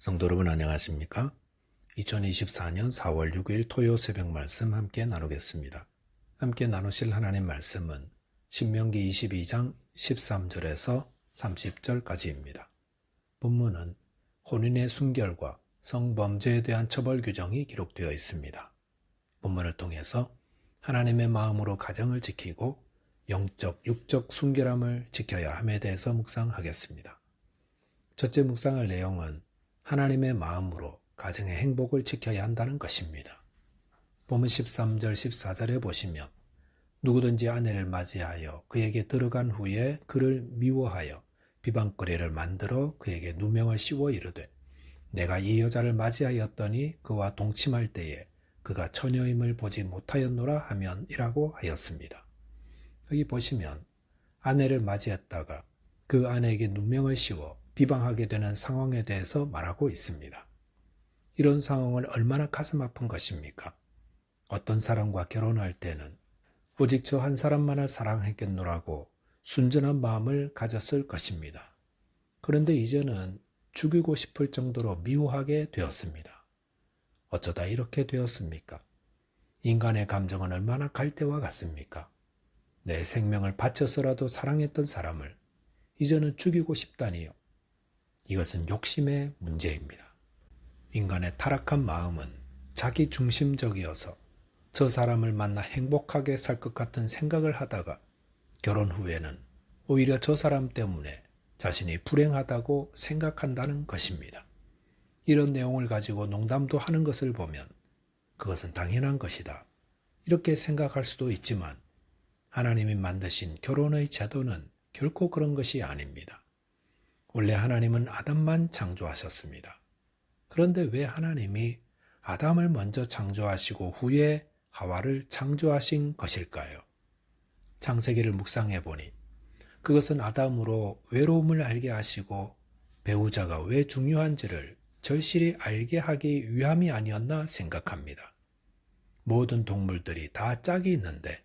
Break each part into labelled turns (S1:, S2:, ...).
S1: 성도 여러분 안녕하십니까? 2024년 4월 6일 토요 새벽 말씀 함께 나누겠습니다. 함께 나누실 하나님 말씀은 신명기 22장 13절에서 30절까지입니다. 본문은 혼인의 순결과 성범죄에 대한 처벌 규정이 기록되어 있습니다. 본문을 통해서 하나님의 마음으로 가정을 지키고 영적, 육적 순결함을 지켜야 함에 대해서 묵상하겠습니다. 첫째 묵상할 내용은 하나님의 마음으로 가정의 행복을 지켜야 한다는 것입니다. 본문 13절 14절에 보시면 누구든지 아내를 맞이하여 그에게 들어간 후에 그를 미워하여 비방거리를 만들어 그에게 누명을 씌워 이르되 내가 이 여자를 맞이하였더니 그와 동침할 때에 그가 처녀임을 보지 못하였노라 하면 이라고 하였습니다. 여기 보시면 아내를 맞이했다가 그 아내에게 누명을 씌워 비방하게 되는 상황에 대해서 말하고 있습니다. 이런 상황은 얼마나 가슴 아픈 것입니까? 어떤 사람과 결혼할 때는 오직 저 한 사람만을 사랑했겠노라고 순전한 마음을 가졌을 것입니다. 그런데 이제는 죽이고 싶을 정도로 미워하게 되었습니다. 어쩌다 이렇게 되었습니까? 인간의 감정은 얼마나 갈대와 같습니까? 내 생명을 바쳐서라도 사랑했던 사람을 이제는 죽이고 싶다니요. 이것은 욕심의 문제입니다. 인간의 타락한 마음은 자기 중심적이어서 저 사람을 만나 행복하게 살 것 같은 생각을 하다가 결혼 후에는 오히려 저 사람 때문에 자신이 불행하다고 생각한다는 것입니다. 이런 내용을 가지고 농담도 하는 것을 보면 그것은 당연한 것이다. 이렇게 생각할 수도 있지만 하나님이 만드신 결혼의 제도는 결코 그런 것이 아닙니다. 원래 하나님은 아담만 창조하셨습니다. 그런데 왜 하나님이 아담을 먼저 창조하시고 후에 하와를 창조하신 것일까요? 창세기를 묵상해 보니 그것은 아담으로 외로움을 알게 하시고 배우자가 왜 중요한지를 절실히 알게 하기 위함이 아니었나 생각합니다. 모든 동물들이 다 짝이 있는데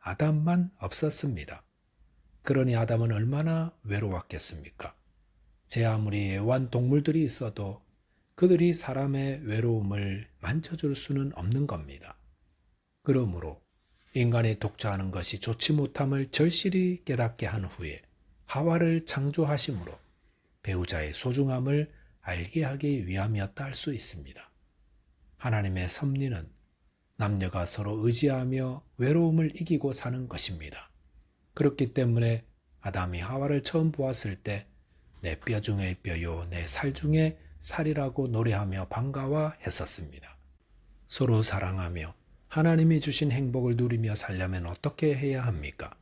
S1: 아담만 없었습니다. 그러니 아담은 얼마나 외로웠겠습니까? 제 아무리 애완 동물들이 있어도 그들이 사람의 외로움을 만져줄 수는 없는 겁니다. 그러므로 인간이 독자하는 것이 좋지 못함을 절실히 깨닫게 한 후에 하와를 창조하심으로 배우자의 소중함을 알게 하기 위함이었다 할 수 있습니다. 하나님의 섭리는 남녀가 서로 의지하며 외로움을 이기고 사는 것입니다. 그렇기 때문에 아담이 하와를 처음 보았을 때 내 뼈 중의 뼈요 내 살 중의 살이라고 노래하며 반가워했었습니다. 서로 사랑하며 하나님이 주신 행복을 누리며 살려면 어떻게 해야 합니까?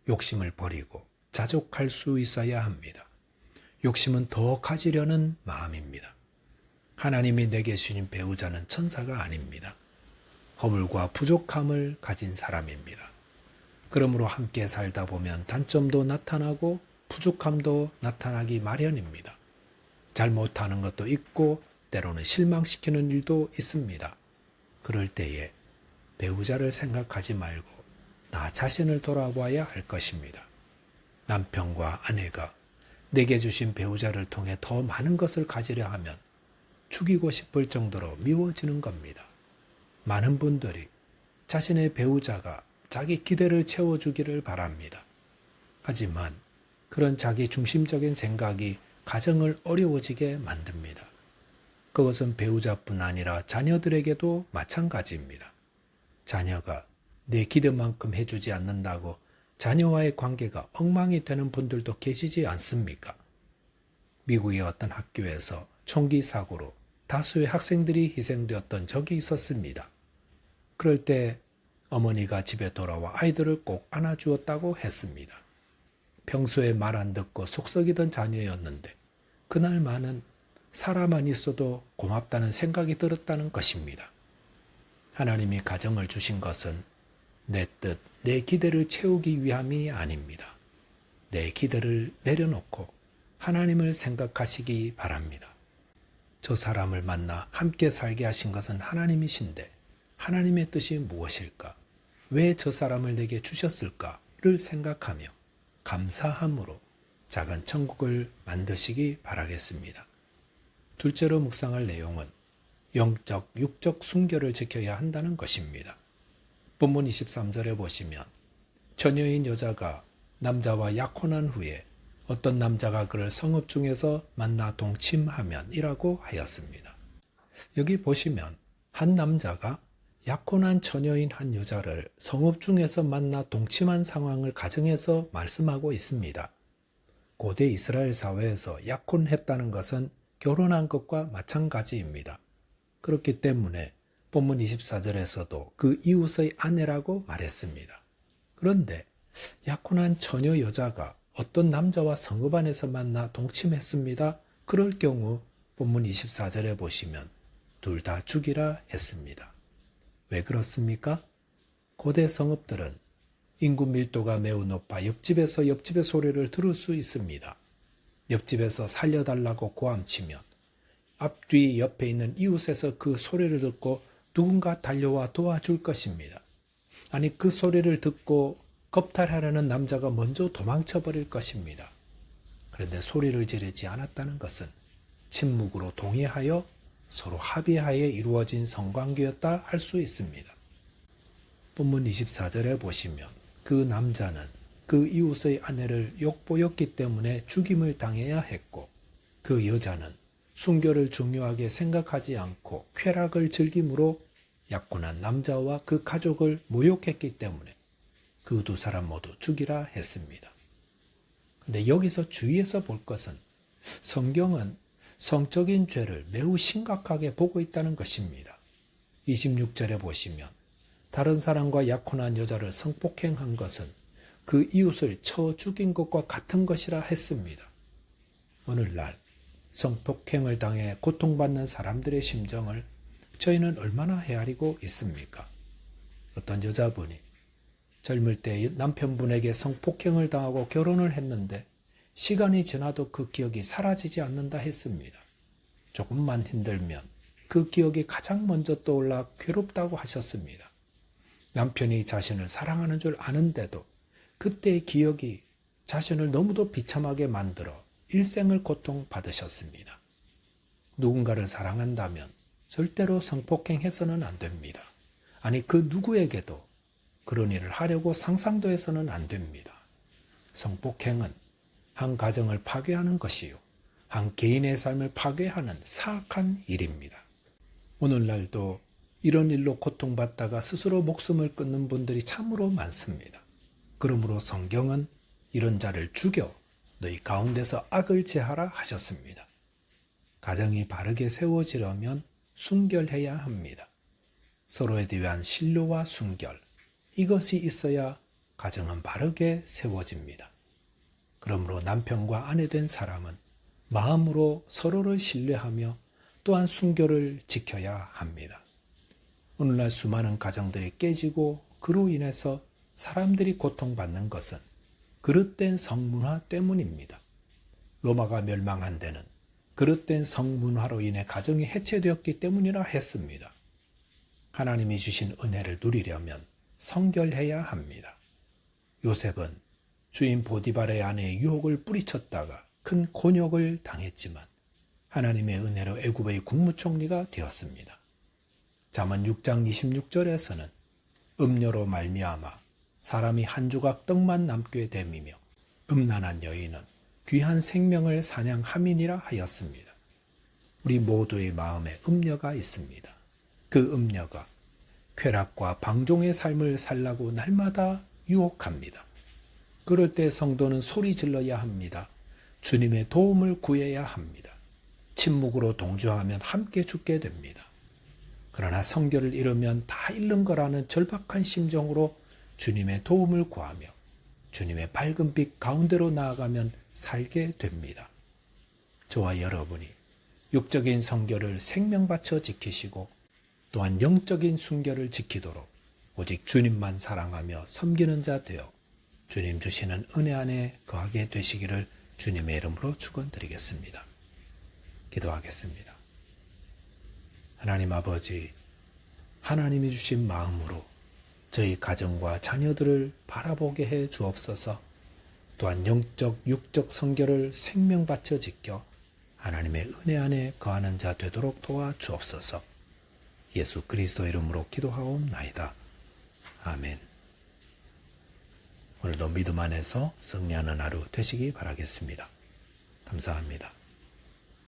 S1: 욕심을 버리고 자족할 수 있어야 합니다. 욕심은 더 가지려는 마음입니다. 하나님이 내게 주신 배우자는 천사가 아닙니다. 허물과 부족함을 가진 사람입니다. 그러므로 함께 살다 보면 단점도 나타나고 부족함도 나타나기 마련입니다. 잘못하는 것도 있고 때로는 실망시키는 일도 있습니다. 그럴 때에 배우자를 생각하지 말고 나 자신을 돌아봐야 할 것입니다. 남편과 아내가 내게 주신 배우자를 통해 더 많은 것을 가지려 하면 죽이고 싶을 정도로 미워지는 겁니다. 많은 분들이 자신의 배우자가 자기 기대를 채워주기를 바랍니다. 하지만 그런 자기 중심적인 생각이 가정을 어려워지게 만듭니다. 그것은 배우자뿐 아니라 자녀들에게도 마찬가지입니다. 자녀가 내 기대만큼 해주지 않는다고 자녀와의 관계가 엉망이 되는 분들도 계시지 않습니까? 미국의 어떤 학교에서 총기 사고로 다수의 학생들이 희생되었던 적이 있었습니다. 그럴 때 어머니가 집에 돌아와 아이들을 꼭 안아주었다고 했습니다. 평소에 말 안 듣고 속썩이던 자녀였는데 그날만은 살아만 있어도 고맙다는 생각이 들었다는 것입니다. 하나님이 가정을 주신 것은 내 뜻, 내 기대를 채우기 위함이 아닙니다. 내 기대를 내려놓고 하나님을 생각하시기 바랍니다. 저 사람을 만나 함께 살게 하신 것은 하나님이신데 하나님의 뜻이 무엇일까? 왜 저 사람을 내게 주셨을까를 생각하며 감사함으로 작은 천국을 만드시기 바라겠습니다. 둘째로 묵상할 내용은 영적, 육적 순결을 지켜야 한다는 것입니다. 본문 23절에 보시면 처녀인 여자가 남자와 약혼한 후에 어떤 남자가 그를 성읍 중에서 만나 동침하면 이라고 하였습니다. 여기 보시면 한 남자가 약혼한 처녀인 한 여자를 성읍 중에서 만나 동침한 상황을 가정해서 말씀하고 있습니다. 고대 이스라엘 사회에서 약혼했다는 것은 결혼한 것과 마찬가지입니다. 그렇기 때문에 본문 24절에서도 그 이웃의 아내라고 말했습니다. 그런데 약혼한 처녀 여자가 어떤 남자와 성읍 안에서 만나 동침했습니다. 그럴 경우 본문 24절에 보시면 둘 다 죽이라 했습니다. 왜 그렇습니까? 고대 성읍들은 인구 밀도가 매우 높아 옆집에서 옆집의 소리를 들을 수 있습니다. 옆집에서 살려달라고 고함치면 앞뒤 옆에 있는 이웃에서 그 소리를 듣고 누군가 달려와 도와줄 것입니다. 아니 그 소리를 듣고 겁탈하려는 남자가 먼저 도망쳐 버릴 것입니다. 그런데 소리를 지르지 않았다는 것은 침묵으로 동의하여 서로 합의하에 이루어진 성관계였다 할 수 있습니다. 본문 24절에 보시면 그 남자는 그 이웃의 아내를 욕보였기 때문에 죽임을 당해야 했고 그 여자는 순결을 중요하게 생각하지 않고 쾌락을 즐김으로 약혼한 남자와 그 가족을 모욕했기 때문에 그 두 사람 모두 죽이라 했습니다. 근데 여기서 주의해서 볼 것은 성경은 성적인 죄를 매우 심각하게 보고 있다는 것입니다. 26절에 보시면 다른 사람과 약혼한 여자를 성폭행한 것은 그 이웃을 쳐 죽인 것과 같은 것이라 했습니다. 오늘날 성폭행을 당해 고통받는 사람들의 심정을 저희는 얼마나 헤아리고 있습니까? 어떤 여자분이 젊을 때 남편분에게 성폭행을 당하고 결혼을 했는데 시간이 지나도 그 기억이 사라지지 않는다 했습니다. 조금만 힘들면 그 기억이 가장 먼저 떠올라 괴롭다고 하셨습니다. 남편이 자신을 사랑하는 줄 아는데도 그때의 기억이 자신을 너무도 비참하게 만들어 일생을 고통받으셨습니다. 누군가를 사랑한다면 절대로 성폭행해서는 안 됩니다. 아니 그 누구에게도 그런 일을 하려고 상상도 해서는 안 됩니다. 성폭행은 한 가정을 파괴하는 것이요 한 개인의 삶을 파괴하는 사악한 일입니다. 오늘날도 이런 일로 고통받다가 스스로 목숨을 끊는 분들이 참으로 많습니다. 그러므로 성경은 이런 자를 죽여 너희 가운데서 악을 제하라 하셨습니다. 가정이 바르게 세워지려면 순결해야 합니다. 서로에 대한 신뢰와 순결, 이것이 있어야 가정은 바르게 세워집니다. 그러므로 남편과 아내 된 사람은 마음으로 서로를 신뢰하며 또한 순결을 지켜야 합니다. 오늘날 수많은 가정들이 깨지고 그로 인해서 사람들이 고통받는 것은 그릇된 성문화 때문입니다. 로마가 멸망한 데는 그릇된 성문화로 인해 가정이 해체되었기 때문이라 했습니다. 하나님이 주신 은혜를 누리려면 성결해야 합니다. 요셉은 주인 보디발의 아내의 유혹을 뿌리쳤다가 큰 곤욕을 당했지만 하나님의 은혜로 애굽의 국무총리가 되었습니다. 잠언 6장 26절에서는 음녀로 말미암아 사람이 한 조각 떡만 남게 됨이며 음란한 여인은 귀한 생명을 사냥함이니라 하였습니다. 우리 모두의 마음에 음녀가 있습니다. 그 음녀가 쾌락과 방종의 삶을 살라고 날마다 유혹합니다. 그럴 때 성도는 소리 질러야 합니다. 주님의 도움을 구해야 합니다. 침묵으로 동조하면 함께 죽게 됩니다. 그러나 성결을 잃으면 다 잃는 거라는 절박한 심정으로 주님의 도움을 구하며 주님의 밝은 빛 가운데로 나아가면 살게 됩니다. 저와 여러분이 육적인 성결을 생명 바쳐 지키시고 또한 영적인 순결을 지키도록 오직 주님만 사랑하며 섬기는 자 되어 주님 주시는 은혜 안에 거하게 되시기를 주님의 이름으로 축원드리겠습니다. 기도하겠습니다. 하나님 아버지, 하나님이 주신 마음으로 저희 가정과 자녀들을 바라보게 해 주옵소서. 또한 영적, 육적 성결을 생명 바쳐 지켜 하나님의 은혜 안에 거하는 자 되도록 도와주옵소서. 예수 그리스도 이름으로 기도하옵나이다. 아멘. 오늘도 믿음 안에서 승리하는 하루 되시기 바라겠습니다. 감사합니다.